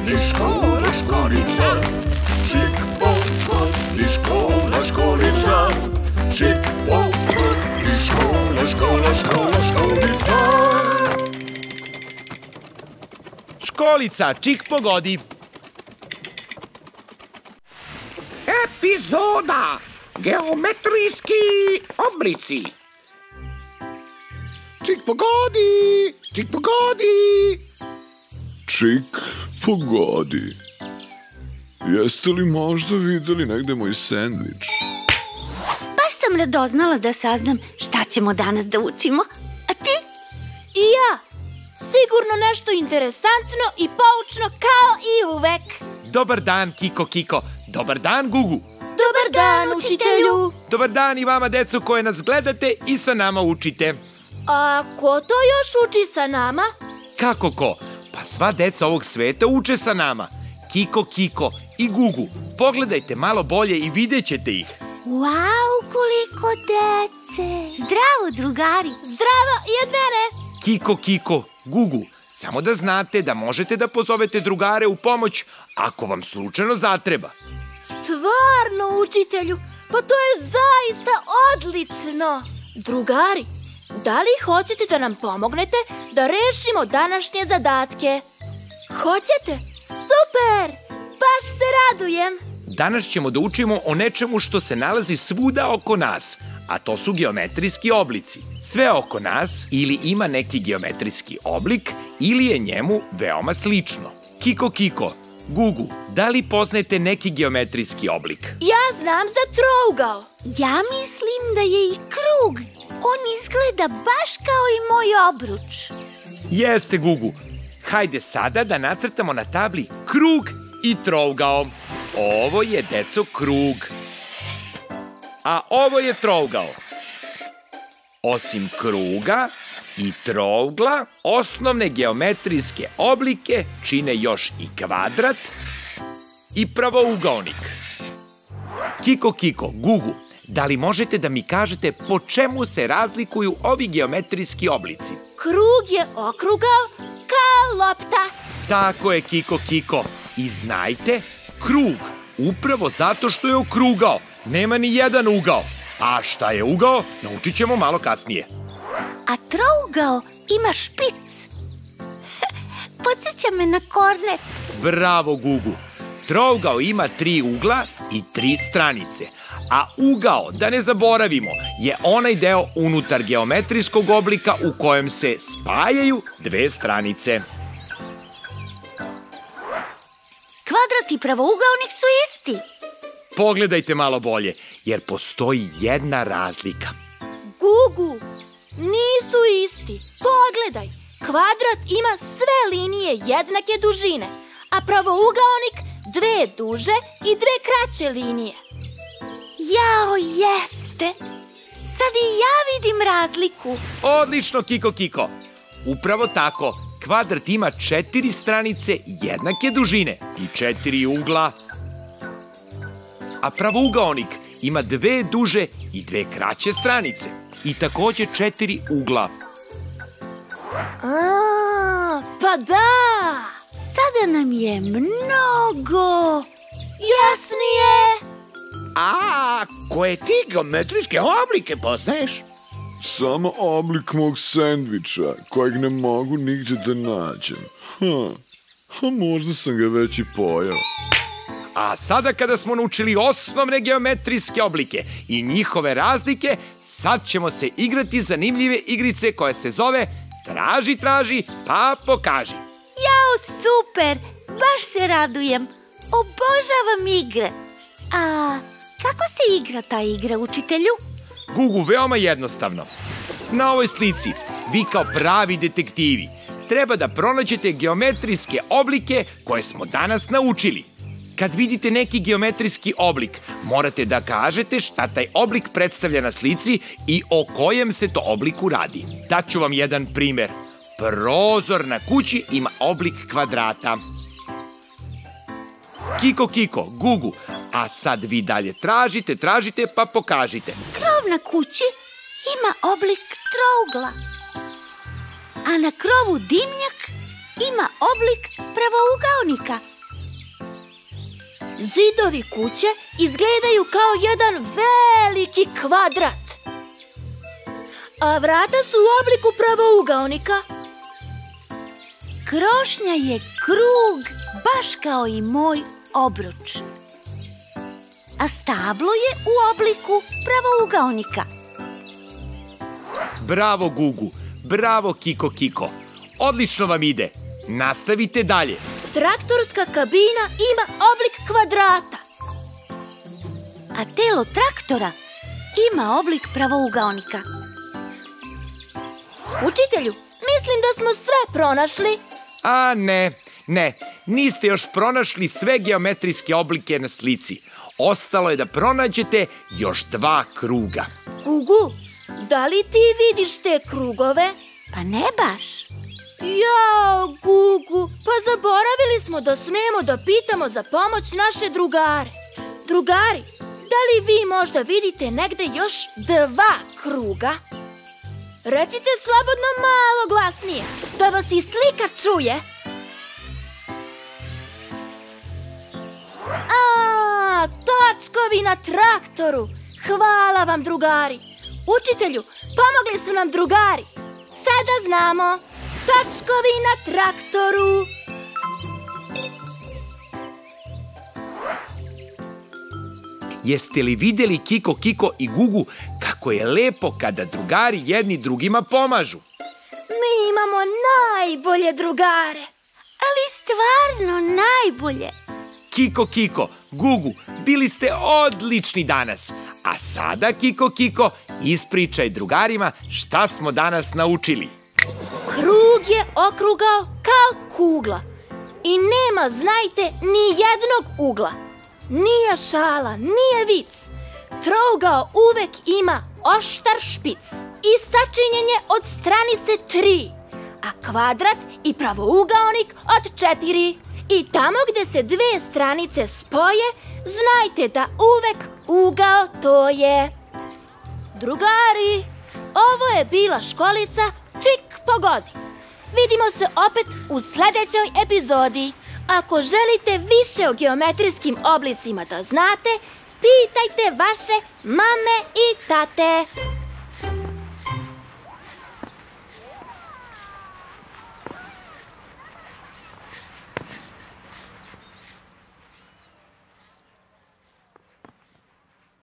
i škola, školica. Čik pokot i škola, školica. Čik pokot i škola, škola, škola, školica. Školica, čik pogodi. Epizoda Geometrijski oblici. Čik pogodi, čik pogodi. Čik pogodi. Jeste li možda videli negde moj sendvič? Baš sam radoznala da saznam šta ćemo danas da učimo. A ti? I ja. Sigurno nešto interesantno i poučno kao i uvek. Dobar dan, Kiko Kiko. Dobar dan, Gugu. Dobar dan, učitelju. Dobar dan i vama, deco koje nas gledate i sa nama učite. A ko to još uči sa nama? Kako ko? Pa sva deca ovog sveta uče sa nama. Kiko Kiko i Gugu. Pogledajte malo bolje i vidjet ćete ih. Wow, koliko dece. Zdravo, drugari. Zdravo i od mene. Kiko Kiko, Gugu. Samo da znate da možete da pozovete drugare u pomoć ako vam slučajno zatreba. Stvarno, učitelju, pa to je zaista odlično. Drugari, da li hoćete da nam pomognete da rešimo današnje zadatke? Hoćete? Super! Baš se radujem. Danas ćemo da učimo o nečemu što se nalazi svuda oko nas, a to su geometrijski oblici. Sve oko nas ili ima neki geometrijski oblik ili je njemu veoma slično. Kiko Kiko, Gugu, da li poznajete neki geometrijski oblik? Ja znam za trougao. Ja mislim da je i krug. On izgleda baš kao i moj obruč. Jeste, Gugu. Hajde sada da nacrtamo na tabli krug i trougao. Ovo je, deco, krug. A ovo je trougao. Osim kruga i trougla, osnovne geometrijske oblike čine još i kvadrat i pravougaonik. Kiko Kiko, Gugu, da li možete da mi kažete po čemu se razlikuju ovi geometrijski oblici? Krug je okrugao kao lopta. Tako je, Kiko Kiko. I znajte, krug, upravo zato što je okrugao, nema ni jedan ugao. A šta je ugao, naučit ćemo malo kasnije. A trougao ima špic. Podsjeća me na kornet. Bravo, Gugu. Trougao ima 3 ugla i 3 stranice. A ugao, da ne zaboravimo, je onaj deo unutar geometrijskog oblika u kojem se spajaju 2 stranice. Kvadrat i pravougaonik su isti. Pogledajte malo bolje, jer postoji jedna razlika. Gugu, nisu isti. Pogledaj, kvadrat ima sve linije jednake dužine, a pravougaonik 2 duže i 2 kraće linije. Jao, jeste. Sad i ja vidim razliku. Odlično, Kiko Kiko. Upravo tako, kvadrat ima 4 stranice jednake dužine i 4 ugla. A pravougaonik ima 2 duže i 2 kraće stranice i takođe 4 ugla. Pa da! Sada nam je mnogo jasnije. A koje ti geometrijske oblike poznaješ? Samo oblik mog sendviča, kojeg ne mogu nigde da nađem. Možda sam ga već i pojao. A sada kada smo naučili osnovne geometrijske oblike i njihove razlike, sad ćemo se igrati zanimljive igrice koja se zove Traži, traži, pa pokaži. Jao, super! Baš se radujem. Obožavam igre. A kako se igra ta igra, učitelju? Gugu, veoma jednostavno. Na ovoj slici, vi kao pravi detektivi, treba da pronađete geometrijske oblike koje smo danas naučili. Kad vidite neki geometrijski oblik, morate da kažete šta taj oblik predstavlja na slici i o kojem se to obliku radi. Daću vam jedan primer. Prozor na kući ima oblik kvadrata. Kiko Kiko, Gugu, a sad vi dalje tražite, pa pokažite. Krov na kući ima oblik trougla, a na krovu dimnjak ima oblik pravougaonika. Zidovi kuće izgledaju kao jedan veliki kvadrat. A vrata su u obliku pravougaonika. Krošnja je krug, baš kao i moj obruč. A stablo je u obliku pravougaonika. Bravo, Gugu. Bravo, Kiko Kiko. Odlično vam ide. Nastavite dalje. Traktorska kabina ima oblik kvadrata. A telo traktora ima oblik pravougaonika. Učitelju, mislim da smo sve pronašli. A ne, niste još pronašli sve geometrijske oblike na slici. Ostalo je da pronađete još 2 kruga. Gugu, da li ti vidiš te krugove? Pa ne baš. Jao, Gugu, pa zaboravili smo da smemo da pitamo za pomoć naše drugare. Drugari, da li vi možda vidite negde još 2 kruga? Recite slobodno malo glasnije, da vas i slika čuje. Točkovi na traktoru. Hvala vam, drugari. Učitelju, pomogli su nam drugari. Sada znamo. Točkovi na traktoru. Jeste li videli, Kiko Kiko i Gugu, kako je lepo kada drugari jedni drugima pomažu? Mi imamo najbolje drugare. Ali stvarno najbolje. Kiko Kiko, Gugu, bili ste odlični danas. A sada, Kiko Kiko, ispričaj drugarima šta smo danas naučili. Krug je okrugao kao kugla i nema, znajte, ni jednog ugla. Nije šala, nije vic. Trougao uvek ima oštar špic i sačinjen je od stranice 3, a kvadrat i pravougaonik od 4. I tamo gde se 2 stranice spoje, znajte da uvek ugao to je. Drugari, ovo je bila školica Čik pogodi. Vidimo se opet u sledećoj epizodi. Ako želite više o geometrijskim oblicima da znate, pitajte vaše mame i tate.